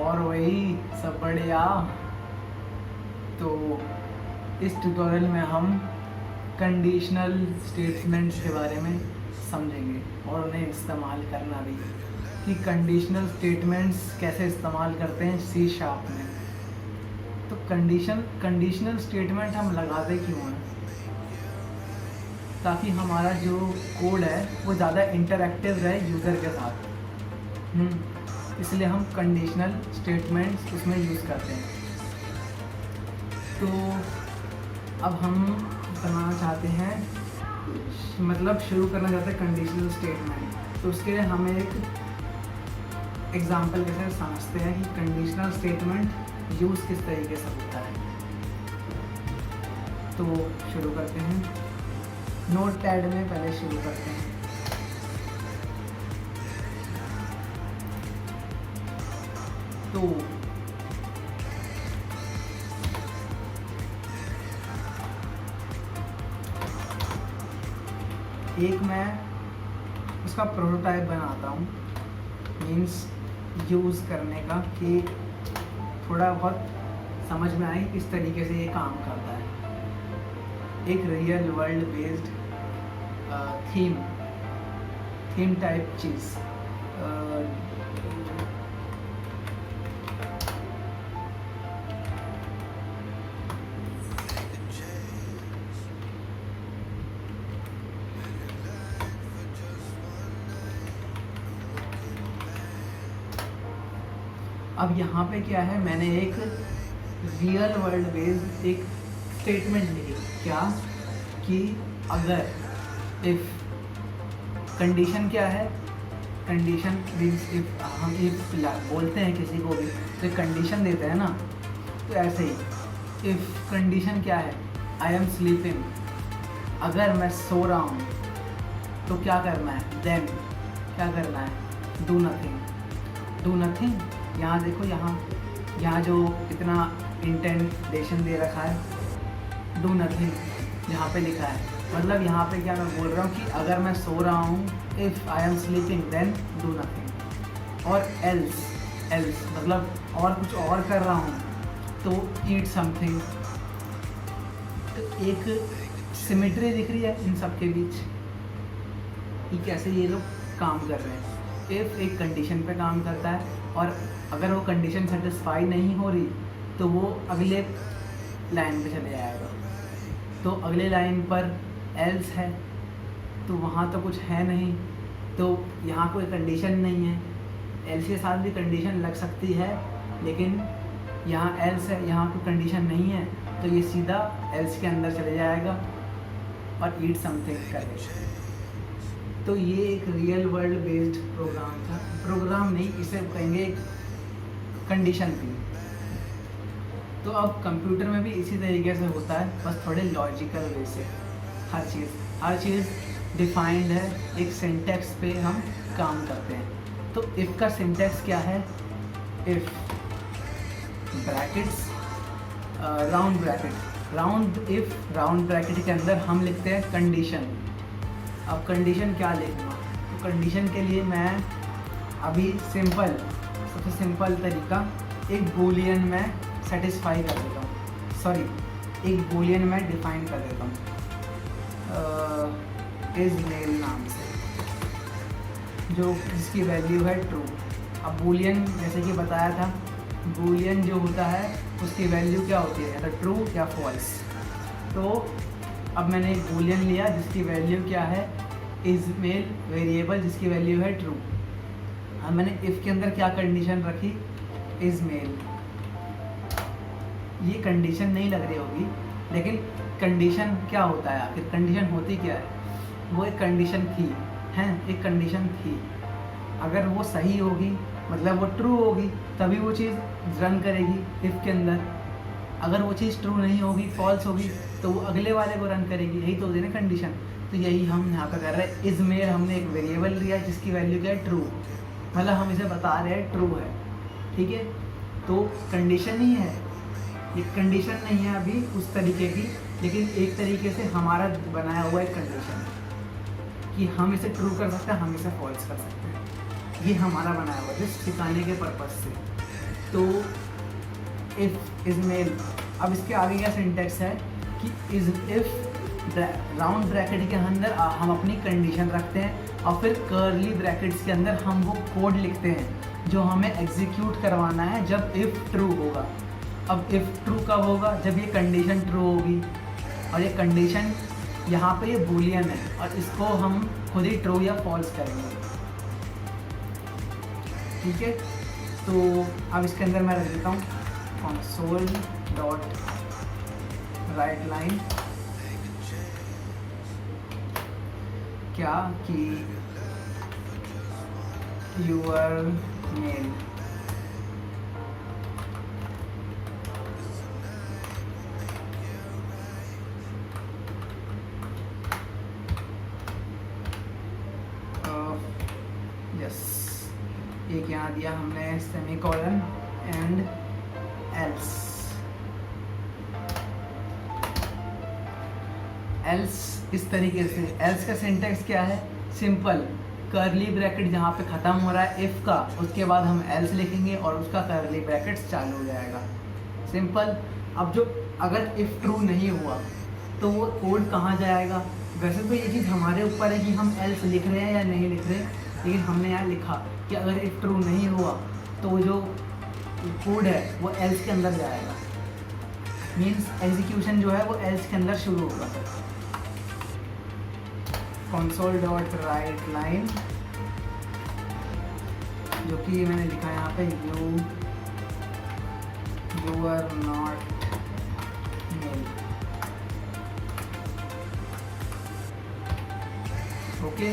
और वही सब बढ़िया। तो इस ट्यूटोरियल में हम कंडीशनल स्टेटमेंट्स के बारे में समझेंगे और उन्हें इस्तेमाल करना भी, कि कंडीशनल स्टेटमेंट्स कैसे इस्तेमाल करते हैं सी शार्प में। तो कंडीशनल स्टेटमेंट हम लगाते क्यों हैं? ताकि हमारा जो कोड है वो ज़्यादा इंटरैक्टिव रहे यूज़र के साथ। इसलिए हम कंडीशनल स्टेटमेंट्स उसमें यूज़ करते हैं। तो अब हम बनाना चाहते हैं, मतलब शुरू करना चाहते हैं कंडीशनल स्टेटमेंट। तो उसके लिए हमें एक एग्जांपल कैसे समझते हैं कि कंडीशनल स्टेटमेंट यूज़ किस तरीके से होता है। तो शुरू करते हैं, नोटपैड में पहले शुरू करते हैं। तो एक मैं उसका प्रोटोटाइप बनाता हूँ, मीन्स यूज़ करने का, कि थोड़ा बहुत समझ में आए किस तरीके से ये काम करता है। एक real world based theme type चीज़। अब यहाँ पे क्या है, मैंने एक रियल वर्ल्ड बेस्ड एक स्टेटमेंट लिखी। क्या? कि अगर इफ़, कंडीशन क्या है? कंडीशन मीन्स इफ़ हम इफ़ बोलते हैं किसी को भी तो कंडीशन देते हैं ना, तो ऐसे ही इफ़ कंडीशन क्या है? आई एम स्लीपिंग, अगर मैं सो रहा हूँ तो क्या करना है? देन क्या करना है? Do nothing. डू नथिंग, यहाँ देखो, यहाँ जो इतना इंटेंटेशन दे रखा है, डू नथिंग यहाँ पे लिखा है। मतलब यहाँ पे क्या मैं बोल रहा हूँ कि अगर मैं सो रहा हूँ, if I am sleeping then do nothing. और एल्स मतलब और कुछ और कर रहा हूँ तो ईट समथिंग। तो एक सिमेट्री दिख रही है इन सब के बीच कि कैसे ये लोग काम कर रहे हैं। इफ़ एक कंडीशन पे काम करता है और अगर वो कंडीशन सेटिस्फाई नहीं हो रही तो वो अगले लाइन पे चले जाएगा। तो अगले लाइन पर एल्स है, तो वहाँ तो कुछ है नहीं, तो यहाँ कोई कंडीशन नहीं है। एल्स के साथ भी कंडीशन लग सकती है, लेकिन यहाँ एल्स है, यहाँ कोई कंडीशन नहीं है, तो ये सीधा एल्स के अंदर चले जाएगा और ईट समथिंग करेगा। तो ये एक रियल वर्ल्ड बेस्ड प्रोग्राम था। प्रोग्राम नहीं, इसे कहेंगे कंडीशन थी। तो अब कंप्यूटर में भी इसी तरीके से होता है, बस थोड़े लॉजिकल वे से। हर चीज़ डिफाइंड है, एक सिंटैक्स पे हम काम करते हैं। तो इफ़ का सिंटैक्स क्या है? If brackets, round bracket, if round bracket के अंदर हम लिखते हैं कंडीशन। अब कंडीशन क्या लिखूँगा? तो कंडीशन के लिए मैं अभी सबसे सिंपल तरीका, एक बूलियन में सेटिस्फाई कर देता हूँ, एक बूलियन में डिफाइन कर देता हूँ इज़ मेल नाम से, जो जिसकी वैल्यू है ट्रू। अब बूलियन जैसे कि बताया था, बूलियन जो होता है उसकी वैल्यू क्या होती है, या तो ट्रू या फॉल्स। तो अब मैंने एक बूलियन लिया जिसकी वैल्यू क्या है, इज़ मेल वेरिएबल जिसकी वैल्यू है ट्रू। अब मैंने इफ़ के अंदर क्या कंडीशन रखी, इज़ मेल। ये कंडीशन नहीं लग रही होगी, लेकिन कंडीशन क्या होता है आखिर? कंडीशन होती क्या है? वो एक कंडीशन थी, एक कंडीशन थी। अगर वो सही होगी, मतलब वो ट्रू होगी, तभी वो चीज़ रन करेगी इफ़ के अंदर। अगर वो चीज़ ट्रू नहीं होगी, फॉल्स होगी, तो वो अगले वाले को रन करेगी। यही तो होती है ना कंडीशन। तो यही हम यहाँ पर कर रहे हैं। इज़ मेल हमने एक वेरिएबल लिया जिसकी वैल्यू क्या है, ट्रू। मतलब हम इसे बता रहे हैं ट्रू है, ठीक है। तो कंडीशन ही है, ये कंडीशन नहीं है अभी उस तरीके की, लेकिन एक तरीके से हमारा बनाया हुआ एक कंडीशन है कि हम इसे ट्रू कर सकते हैं, हम इसे फॉल्स कर सकते हैं। ये हमारा बनाया हुआ है, जिस सिखाने के पर्पज़ से। तो इफ इज मेल, अब इसके आगे क्या सिंटेक्स है कि इज इफ राउंड ब्रैकेट के अंदर हम अपनी कंडीशन रखते हैं और फिर कर्ली ब्रैकेट्स के अंदर हम वो कोड लिखते हैं जो हमें एग्जीक्यूट करवाना है जब इफ़ ट्रू होगा। अब इफ़ ट्रू कब होगा? जब ये कंडीशन ट्रू होगी, और ये कंडीशन यहाँ पे ये बूलियन है और इसको हम खुद ही ट्रू या फॉल्स करेंगे। ठीक है, तो अब इसके अंदर मैं रख देता हूँ console डॉट राइट लाइन क्या कि यूर मेल यस, एक यहाँ दिया हमने सेमीकोलन एंड एल्स। एल्स इस तरीके से, एल्स का सिंटेक्स क्या है? सिंपल, कर्ली ब्रैकेट जहाँ पे ख़त्म हो रहा है इफ़ का, उसके बाद हम एल्स लिखेंगे और उसका कर्ली ब्रैकेट्स चालू हो जाएगा। सिंपल। अब जो अगर इफ़ ट्रू नहीं हुआ तो वो कोड कहाँ जाएगा? वैसे तो ये चीज़ हमारे ऊपर है कि हम एल्स लिख रहे हैं या नहीं लिख रहे, लेकिन हमने यहाँ लिखा कि अगर इफ़ ट्रू नहीं हुआ तो जो कोड है वो एल्स के अंदर जाएगा। मीन्स एग्जीक्यूशन जो है वो एल्स के अंदर शुरू होगा। console डॉट राइट लाइन, जो कि मैंने लिखा है यहाँ पे you are not male. Okay,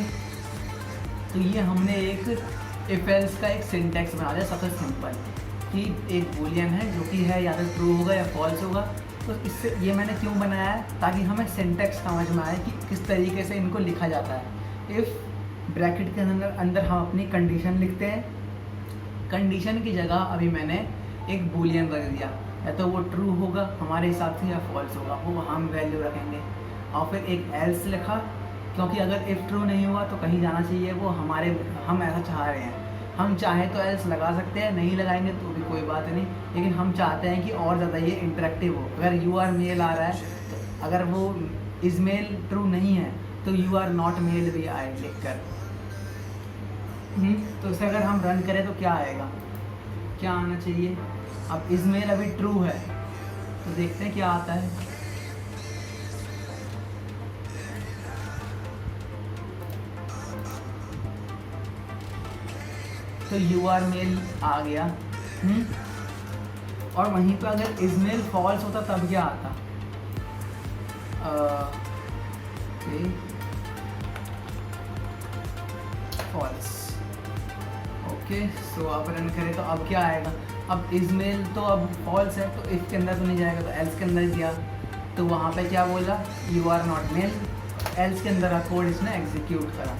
तो ये हमने एक इफ एल्स का एक सिंटेक्स बना दिया, सबसे सिंपल, कि एक बूलियन है जो कि है या तो ट्रू होगा या फॉल्स होगा। तो इससे ये मैंने क्यों बनाया है? ताकि हमें सिंटेक्स समझ में आए कि किस तरीके से इनको लिखा जाता है। इफ़ ब्रैकेट के अंदर हम अपनी कंडीशन लिखते हैं, कंडीशन की जगह अभी मैंने एक बूलियन रख दिया, या तो वो ट्रू होगा हमारे हिसाब से या फॉल्स होगा, वो हम वैल्यू रखेंगे। और फिर एक एल्स लिखा, क्योंकि अगर इफ़ ट्रू नहीं हुआ तो कहीं जाना चाहिए, वो हम ऐसा चाह रहे हैं। हम चाहें तो एल्स लगा सकते हैं, नहीं लगाएंगे तो भी कोई बात नहीं, लेकिन हम चाहते हैं कि और ज़्यादा ये इंटरेक्टिव हो। अगर यू आर मेल आ रहा है तो अगर वो इज़ मेल ट्रू नहीं है तो यू आर नॉट मेल भी आए लिख कर। तो इसे अगर हम रन करें तो क्या आएगा, क्या आना चाहिए? अब इज़ मेल अभी ट्रू है तो देखते हैं क्या आता है। तो यू आर मेल आ गया। और वहीं पर अगर इज मेल फॉल्स होता तब क्या आता? फॉल्स। ओके, सो अब रन करें तो अब क्या आएगा? अब इज मेल तो अब फॉल्स है तो इफ के अंदर तो नहीं जाएगा, तो एल्स के अंदर गया तो वहाँ पे क्या बोला? You are not male. Else के अंदर कोड इसने एग्जीक्यूट करा।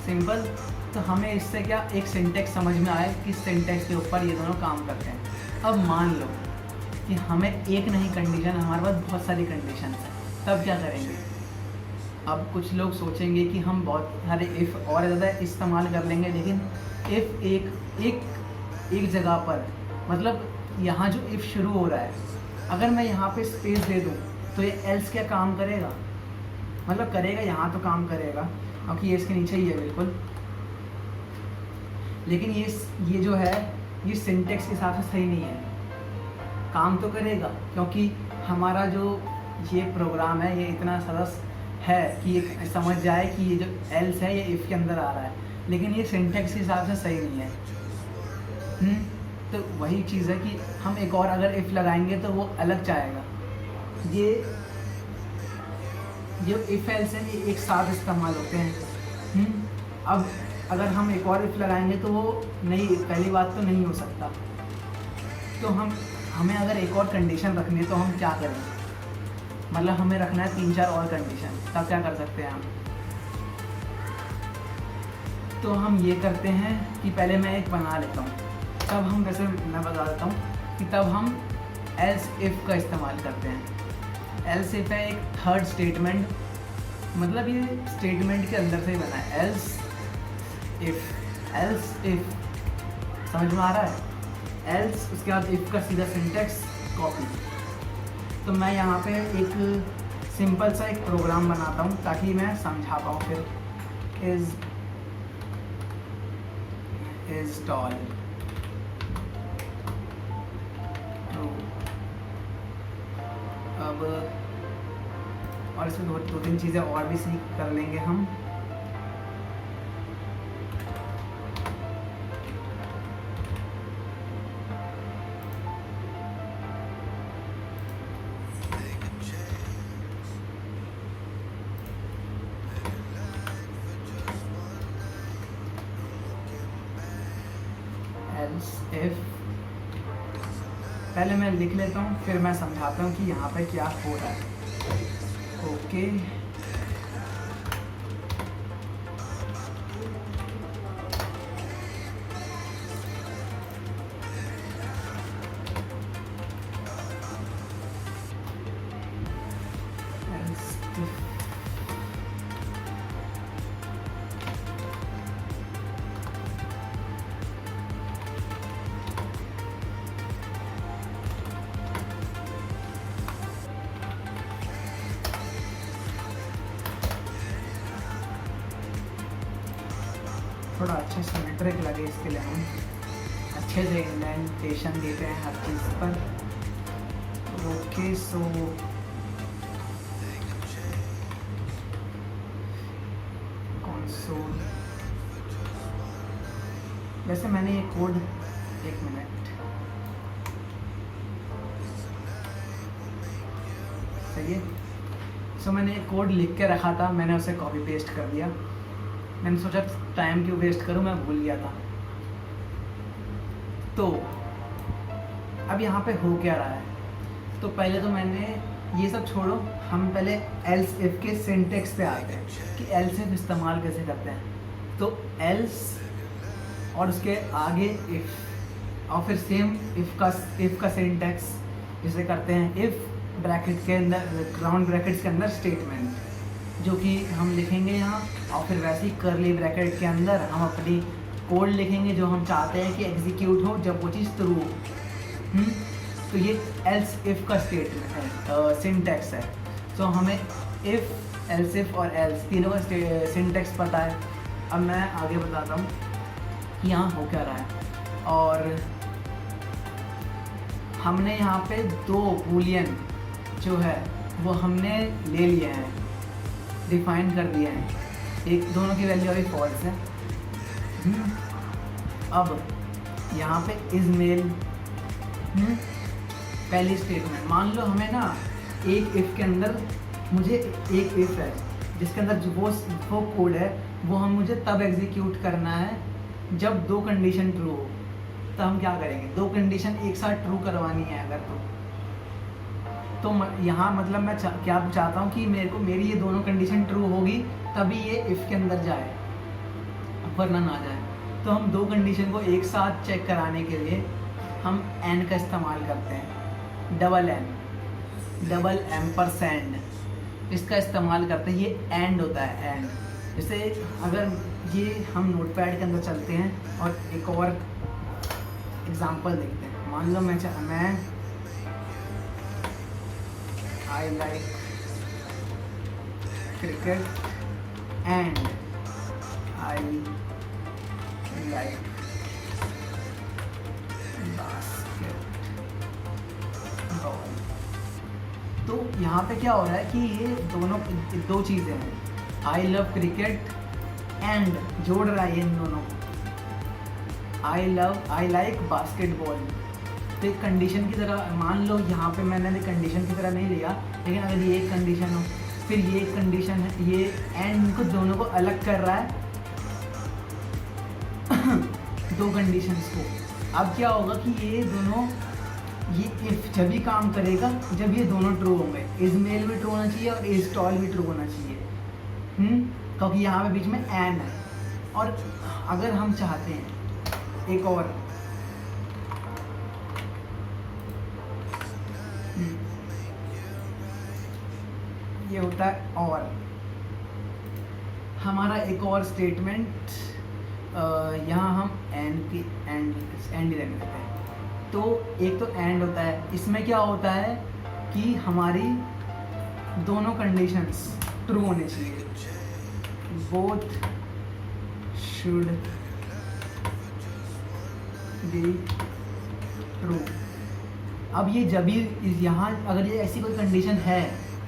सिंपल। तो हमें इससे क्या एक सिंटेक्स समझ में आए कि सिंटेक्स के ऊपर ये दोनों काम करते हैं। अब मान लो कि हमें एक नहीं कंडीशन, हमारे पास बहुत सारी कंडीशन है, तब क्या करेंगे? अब कुछ लोग सोचेंगे कि हम बहुत सारे इफ़ और ज़्यादा इस्तेमाल कर लेंगे, लेकिन इफ़ एक जगह पर, मतलब यहाँ जो इफ़ शुरू हो रहा है, अगर मैं यहाँ पे स्पेस दे दूँ तो ये एल्स क्या काम करेगा? मतलब करेगा, यहाँ तो काम करेगा क्योंकि ये इसके नीचे ही है बिल्कुल, लेकिन ये जो है ये सिंटेक्स के हिसाब से सही नहीं है। काम तो करेगा क्योंकि हमारा जो ये प्रोग्राम है ये इतना सरस है कि ये समझ जाए कि ये जो एल्स है ये इफ़ के अंदर आ रहा है, लेकिन ये सिंटेक्स के हिसाब से सही नहीं है। तो वही चीज़ है कि हम एक और अगर इफ़ लगाएंगे तो वो अलग चाहेगा। ये जो इफ़ एल्स है ये एक साथ इस्तेमाल होते हैं। अब अगर हम एक और इफ़ लगाएंगे तो वो नहीं, पहली बात तो नहीं हो सकता। तो हमें अगर एक और कंडीशन रखनी है तो हम क्या करें? मतलब हमें रखना है 3-4 और कंडीशन, तब क्या कर सकते हैं हम? तो हम ये करते हैं कि पहले मैं एक बना लेता हूँ, तब हम, वैसे मैं बता देता हूँ कि तब हम एल्स इफ़ का इस्तेमाल करते हैं। एल्स इफ़ है एक थर्ड स्टेटमेंट, मतलब ये स्टेटमेंट के अंदर से ही बना है। एल्स इफ़ समझ में आ रहा है? एल्स, उसके बाद इफ़ का सीधा सिंटेक्स कॉपी। तो मैं यहाँ पे एक सिंपल सा एक प्रोग्राम बनाता हूँ ताकि मैं समझा पाऊँ फिर। Is tall true. अब और इसमें दो तीन चीज़ें और भी सीख कर लेंगे हम। इफ पहले मैं लिख लेता हूँ, फिर मैं समझाता हूँ कि यहाँ पे क्या हो रहा है। ओके थोड़ा अच्छे सिमेट्रिक लगे, इसके लिए हम अच्छे से इंडेंटेशन देते हैं हर चीज़ पर। ओके सो कंसोल, वैसे मैंने ये कोड, एक मिनट, सही है। सो मैंने एक कोड लिख के रखा था, मैंने उसे कॉपी पेस्ट कर दिया। मैंने सोचा टाइम क्यों वेस्ट करूं, मैं भूल गया था। तो अब यहाँ पे हो क्या रहा है, तो पहले तो मैंने ये सब छोड़ो, हम पहले एल्स इफ के सिंटेक्स पे आते हैं कि एल्स इफ इस्तेमाल कैसे करते हैं। तो एल्स और उसके आगे इफ, और फिर सेम इफ का सिंटेक्स जिसे करते हैं इफ ब्रैकेट के अंदर, राउंड ब्रैकेट्स के अंदर स्टेटमेंट जो कि हम लिखेंगे यहाँ, और फिर वैसे ही करली ब्रैकेट के अंदर हम अपनी कोड लिखेंगे जो हम चाहते हैं कि एग्जीक्यूट हो जब वो चीज़ ट्रू हो। तो ये एल्स इफ का स्टेटमेंट है, सिंटेक्स है। तो हमें इफ, एल्स इफ और एल्स तीनों का सिंटेक्स पता है। अब मैं आगे बताता हूँ कि यहाँ हो क्या रहा है। और हमने यहाँ पे दो बूलियन जो है वो हमने ले लिए हैं, डिफाइन कर दिया है। एक, दोनों की वैल्यू अभी फॉल्स है। अब यहाँ पे इज मेल, पहली स्टेटमेंट, मान लो हमें ना एक इफ़ के अंदर, मुझे एक इफ़ है जिसके अंदर जो वो कोड है वो हम मुझे तब एग्जीक्यूट करना है जब दो कंडीशन ट्रू हो। तो हम क्या करेंगे, दो कंडीशन एक साथ ट्रू करवानी है अगर तो यहाँ मतलब मैं क्या चाहता हूँ कि मेरी ये दोनों कंडीशन ट्रू होगी तभी ये इफ़ के अंदर जाए, वरना ना जाए। तो हम दो कंडीशन को एक साथ चेक कराने के लिए हम एन का इस्तेमाल करते हैं, डबल एम्परसेंड, इसका इस्तेमाल करते हैं। ये एंड होता है, एंड। जैसे अगर ये हम नोटपैड के अंदर चलते हैं और एक और एग्जांपल देखते हैं। मान लो मैं I like cricket and I like basketball। तो यहाँ पे क्या हो रहा है कि ये दोनों दो चीज़ें हैं, I love cricket and जोड़ रहा है इन दोनों को, I like basketball। तो एक कंडीशन की तरह मान लो, यहाँ पे मैंने कंडीशन की तरह नहीं लिया, लेकिन अगर ये एक कंडीशन हो फिर ये एक कंडीशन है, ये एंड इनको दोनों को अलग कर रहा है दो कंडीशंस को। अब क्या होगा कि ये दोनों, ये इफ जब भी काम करेगा जब ये दोनों ट्रू होंगे, इज मेल भी ट्रू होना चाहिए और इज टॉल भी ट्रू होना चाहिए, क्योंकि यहाँ पे बीच में एंड है। और अगर हम चाहते हैं एक और, ये होता है और हमारा एक और स्टेटमेंट, यहाँ हम एंड रहने देते हैं। तो एक तो एंड होता है, इसमें क्या होता है कि हमारी दोनों कंडीशंस ट्रू होनी चाहिए, बोथ शुड बी ट्रू। अब ये जब भी यहाँ अगर ये ऐसी कोई कंडीशन है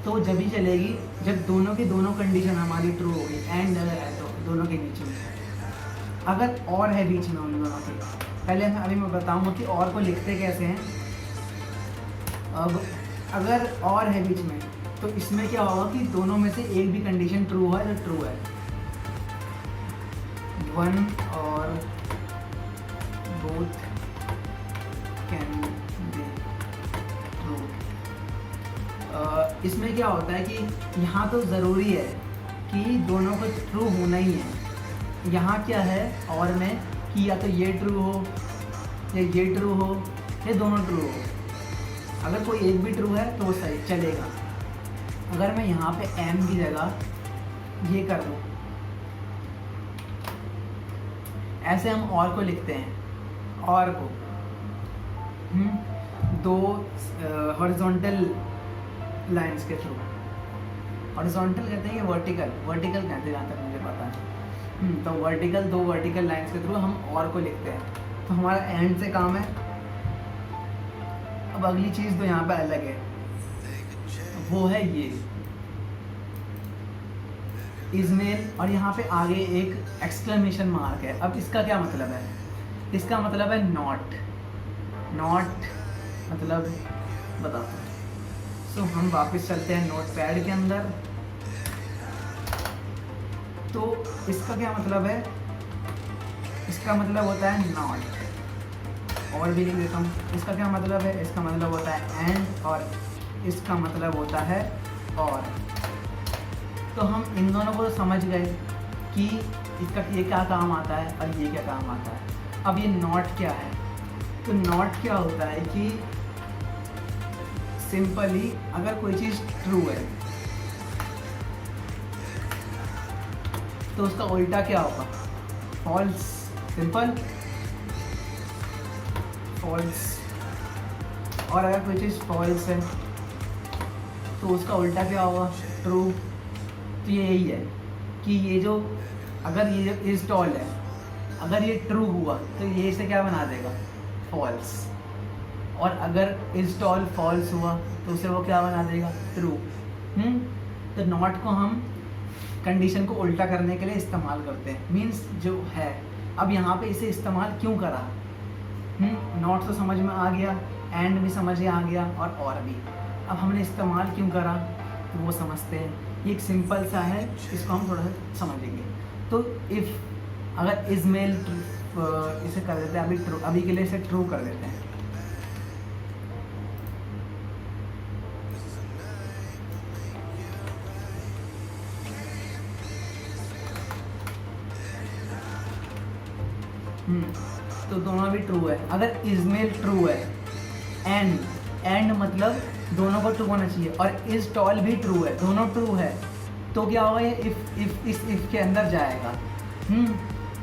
तो जब ही चलेगी जब दोनों की दोनों कंडीशन हमारी ट्रू होगी, एंड अगर है तो दोनों के बीच में, अगर और है बीच में उन दोनों के। पहले मैं बताऊंगा कि और को लिखते कैसे हैं। अब अगर और है बीच में तो इसमें क्या होगा कि दोनों में से एक भी कंडीशन ट्रू है तो ट्रू है, वन और बोथ कैन बी ट्रू। इसमें क्या होता है कि यहाँ तो ज़रूरी है कि दोनों को ट्रू होना ही है। यहाँ क्या है और में कि या तो ये ट्रू हो या ये ट्रू हो या दोनों ट्रू हो। अगर कोई एक भी ट्रू है तो वो सही चलेगा। अगर मैं यहाँ पे एम की जगह ये कर दूँ, ऐसे हम और को लिखते हैं, और को दो हॉरिजॉन्टल लाइंस के थ्रू। हॉरिजॉन्टल कहते हैं या वर्टिकल कहते हैं जहाँ तक मुझे पता है। तो वर्टिकल, दो वर्टिकल लाइंस के थ्रू हम और को लिखते हैं। तो हमारा एंड से काम है। अब अगली चीज़ तो यहाँ पे अलग है, वो है ये इज़मेल, और यहाँ पे आगे एक एक्सक्लेमेशन मार्क है। अब इसका क्या मतलब है? इसका मतलब है नॉट मतलब बताता हूँ। सो हम वापस चलते हैं नोट पैड के अंदर। तो इसका क्या मतलब है? इसका मतलब होता है नॉट, और भी लिख देता हूँ। इसका क्या मतलब है? इसका मतलब होता है एंड, और इसका मतलब होता है और। तो हम इन दोनों को तो समझ गए कि इसका ये क्या काम आता है और ये क्या काम आता है। अब ये नॉट क्या है? तो नॉट क्या होता है कि सिंपली अगर कोई चीज़ ट्रू है तो उसका उल्टा क्या होगा? फॉल्स। Simple false. और अगर कोई चीज़ फॉल्स है तो उसका उल्टा क्या होगा? ट्रू। तो ये यही है कि ये जो अगर ये जो इज टॉल है, अगर ये ट्रू हुआ तो ये इसे क्या बना देगा? फॉल्स। और अगर इज टॉल फॉल्स हुआ तो उसे वो क्या बना देगा? ट्रू। तो नॉट को हम कंडीशन को उल्टा करने के लिए इस्तेमाल करते हैं। मीन्स जो है, अब यहाँ पे इसे इस्तेमाल क्यों करा? नॉट तो समझ में आ गया, एंड भी समझ में आ गया, और भी। अब हमने इस्तेमाल क्यों करा तो वो समझते हैं। ये एक सिंपल सा है, इसको हम थोड़ा सा समझेंगे। तो इफ़ अगर इज़मेल इसे कर देते हैं, अभी के लिए इसे ट्रू कर देते हैं। तो दोनों भी ट्रू है। अगर इज़मेल ट्रू है, एंड मतलब दोनों को ट्रू होना चाहिए, और इज टॉल भी ट्रू है, दोनों ट्रू है, तो क्या होगा? ये इफ के अंदर जाएगा।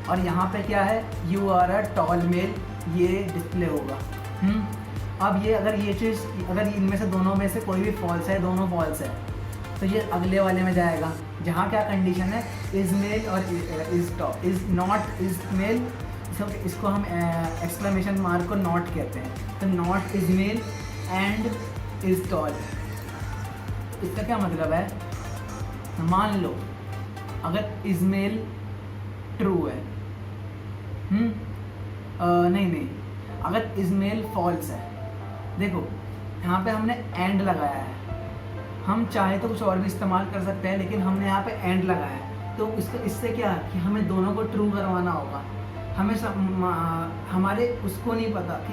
और यहाँ पे क्या है? You are a tall male, ये डिस्प्ले होगा। अब ये अगर ये चीज़, अगर इनमें से दोनों में से कोई भी फॉल्स है, दोनों फॉल्स है, तो ये अगले वाले में जाएगा जहाँ क्या कंडीशन है? इज मेल और is tall, is not is male. इसको हम एक्सक्लेमेशन मार्क को नॉट कहते हैं। तो not is male and is tall. इसका क्या मतलब है? मान लो अगर इज मेल ट्रू है, नहीं, अगर इज मेल फॉल्स है, देखो यहाँ पे हमने एंड लगाया है। हम चाहे तो कुछ और भी इस्तेमाल कर सकते हैं, लेकिन हमने यहाँ पे एंड लगाया है। तो इससे क्या है कि हमें दोनों को ट्रू करवाना होगा। हमें हमारे उसको नहीं पता कि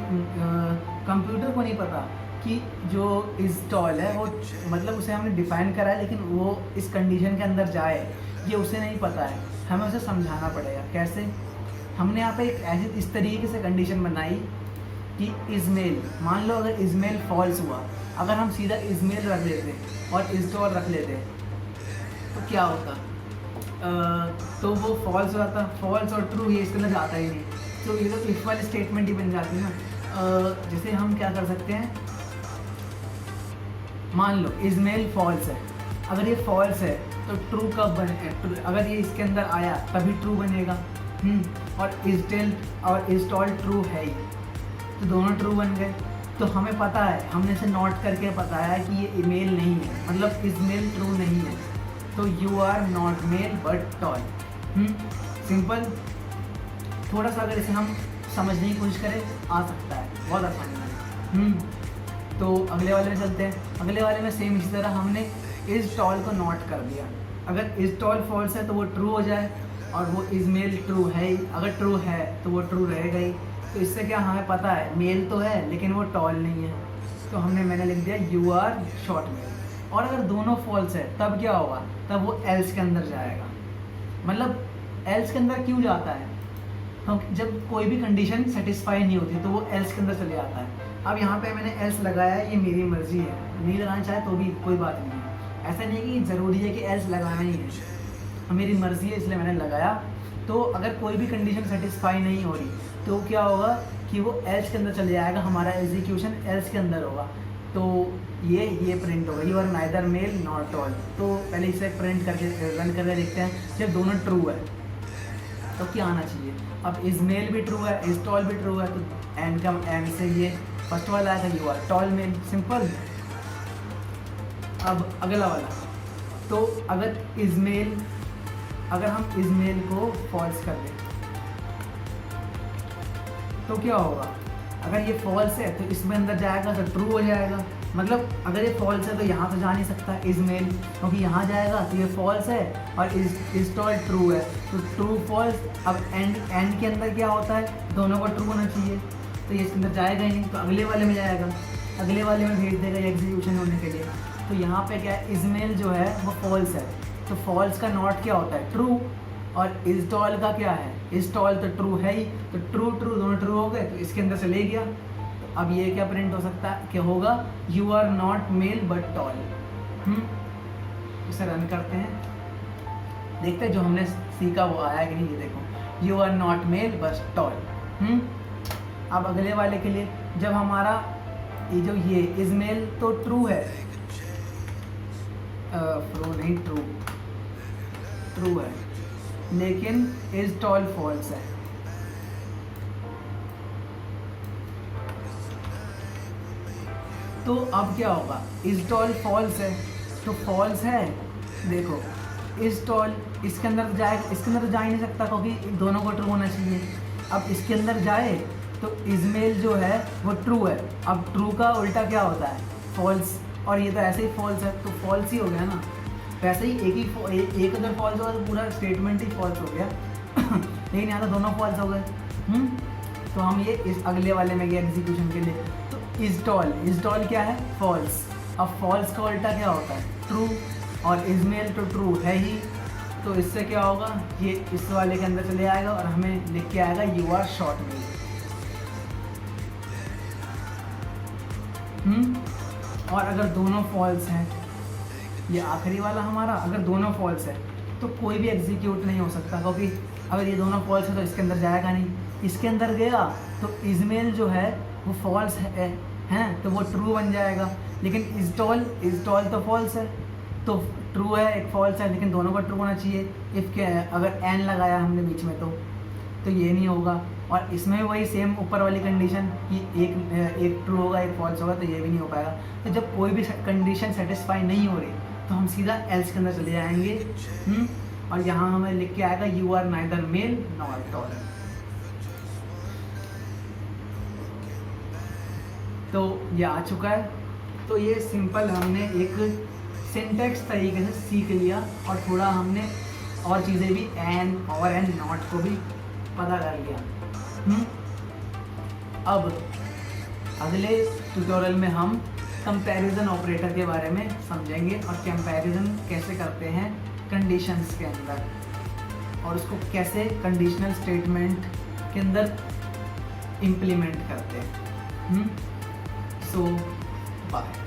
कंप्यूटर को नहीं पता कि जो इज टॉल है वो, मतलब उसे हमने डिफाइन करा है, लेकिन वो इस कंडीशन के अंदर जाए ये उसे नहीं पता है। हमें उसे समझाना पड़ेगा। कैसे? हमने यहाँ पे एक ऐसी इस तरीके से कंडीशन बनाई कि इज़मेल, मान लो अगर इज़मेल फॉल्स हुआ, अगर हम सीधा इज़मेल रख लेते और इज टॉल रख लेते तो क्या होता? तो वो फॉल्स हो जाता। फॉल्स और ट्रू ये इसके अंदर जाता ही नहीं, तो ये तो इफ वाली स्टेटमेंट ही बन जाती है ना। जैसे हम क्या कर सकते हैं, मान लो इज मेल फॉल्स है, अगर ये फॉल्स है तो ट्रू कब बने, अगर ये इसके अंदर आया तभी ट्रू बनेगा। और इज टॉल ट्रू है ही, तो दोनों ट्रू बन गए। तो हमें पता है, हमने इसे नोट करके पता है कि ये ईमेल नहीं है, मतलब इज मेल ट्रू नहीं है, तो you are not male but tall. Simple. थोड़ा सा अगर इसे हम समझने की कोशिश करें आ सकता है, बहुत आसानी है। तो अगले वाले में चलते हैं। अगले वाले में सेम इसी तरह हमने इज टॉल को नोट कर दिया। अगर इज टॉल फॉल्स है तो वो ट्रू हो जाए, और वो इज मेल ट्रू है ही, अगर ट्रू है तो वो ट्रू रहेगा ही। तो इससे क्या हमें पता है, मेल तो है लेकिन वो टॉल नहीं है, तो मैंने लिख दिया यू आर शॉर्ट मेल। और अगर दोनों फॉल्स है तब क्या होगा, तब वो एल्स के अंदर जाएगा। मतलब एल्स के अंदर क्यों जाता है, क्योंकि जब कोई भी कंडीशन सेटिस्फाई नहीं होती तो वो एल्स के अंदर चले जाता है। अब यहाँ पे मैंने एल्स लगाया है, ये मेरी मर्जी है, नहीं लगाना चाहे तो भी कोई बात नहीं है। ऐसा नहीं है कि ज़रूरी है कि एल्स लगाना ही है, मेरी मर्जी है इसलिए मैंने लगाया। तो अगर कोई भी कंडीशन सेटिस्फाई नहीं हो रही तो क्या होगा कि वो एल्स के अंदर चले जाएगा, हमारा एग्जीक्यूशन एल्स के अंदर होगा। तो ये प्रिंट होगा, you are neither male not all. तो पहले इसे प्रिंट करके रन करके देखते हैं। जब दोनों ट्रू है तो क्या आना चाहिए, अब इज मेल भी ट्रू है, इज टॉल भी ट्रू है, तो एंड से ये फर्स्ट वाला आएगा you are tall male. Simple. अब अगला वाला, तो अगर हम इज मेल को फॉल्स कर दें तो क्या होगा, अगर ये फॉल्स है तो इसमें अंदर जाएगा तो ट्रू हो जाएगा। मतलब अगर ये फॉल्स है तो यहाँ तो जा नहीं सकता इज मेल, क्योंकि यहाँ जाएगा तो ये फॉल्स है, और इज टॉल ट्रू है, तो ट्रू फॉल्स। अब एंड के अंदर क्या होता है, दोनों का ट्रू होना चाहिए, तो ये इसके अंदर जाएगा ही नहीं, तो अगले वाले में जाएगा, अगले वाले में भेज देगा एग्जीक्यूशन होने के लिए। तो यहाँ पे क्या है, इज मेल जो है वो फॉल्स है, तो फॉल्स का नॉट क्या होता है, ट्रू। और इज टॉल का क्या है, इज टॉल तो ट्रू है ही, तो ट्रू दोनों ट्रू हो गए, तो इसके अंदर से ले गया। तो अब ये क्या प्रिंट हो सकता है, क्या होगा, you are not male but tall. इसे रन करते हैं, देखते हैं जो हमने सीखा वो आया कि नहीं। ये देखो, you are not male but tall. अब अगले वाले के लिए, जब हमारा ये इज मेल तो ट्रू है, नहीं ट्रू है, लेकिन इज टॉल फॉल्स है। तो अब क्या होगा, इज टॉल फॉल्स है, तो फॉल्स है। देखो इज टॉल इसके अंदर जाएगा, इसके अंदर तो जा ही नहीं सकता क्योंकि दोनों को ट्रू होना चाहिए। अब इसके अंदर जाए तो इज मेल जो है वो ट्रू है। अब ट्रू का उल्टा क्या होता है, फॉल्स, और ये तो ऐसे ही फॉल्स है, तो फॉल्स ही हो गया ना। वैसे ही एक अगर फॉल्स होगा तो पूरा स्टेटमेंट ही फॉल्स हो गया। लेकिन यहाँ तो दोनों फॉल्स हो गए। तो हम ये इस अगले वाले में गए एग्जीक्यूशन के लिए। तो इज टॉल क्या है, फॉल्स। अब फॉल्स का उल्टा क्या होता है, ट्रू, और इज मेल तो ट्रू है ही, तो इससे क्या होगा, ये इस वाले के अंदर चले आएगा और हमें लिख के आएगा यू आर शॉर्ट मेल। और अगर दोनों फॉल्स हैं, ये आखिरी वाला हमारा, अगर दोनों फॉल्स है तो कोई भी एग्जीक्यूट नहीं हो सकता, क्योंकि अगर ये दोनों फॉल्स है तो इसके अंदर जाएगा नहीं। इसके अंदर गया तो इजमेल जो है वो फॉल्स है तो वो ट्रू बन जाएगा, लेकिन इज टॉल तो फॉल्स है, तो ट्रू है एक फॉल्स है, लेकिन दोनों का ट्रू होना चाहिए। इफ़ क्या है, अगर एन लगाया हमने बीच में तो ये नहीं होगा। और इसमें वही सेम ऊपर वाली कंडीशन कि एक ट्रू होगा एक फॉल्स होगा, तो ये भी नहीं हो पाएगा। तो जब कोई भी कंडीशन सेटिस्फाई नहीं हो रही तो हम सीधा एल्स के अंदर चले जाएंगे। और यहाँ हमें लिख के आएगा you are neither male nor tall. तो ये आ चुका है। तो ये सिंपल हमने एक सिंटेक्स तरीके से सीख लिया, और थोड़ा हमने और चीज़ें भी एन और एन नॉट को भी पता कर लिया। अब अगले ट्यूटोरियल में हम कंपैरिजन ऑपरेटर के बारे में समझेंगे, और कंपैरिजन कैसे करते हैं कंडीशंस के अंदर, और उसको कैसे कंडीशनल स्टेटमेंट के अंदर इम्प्लीमेंट करते हैं। सो बाय।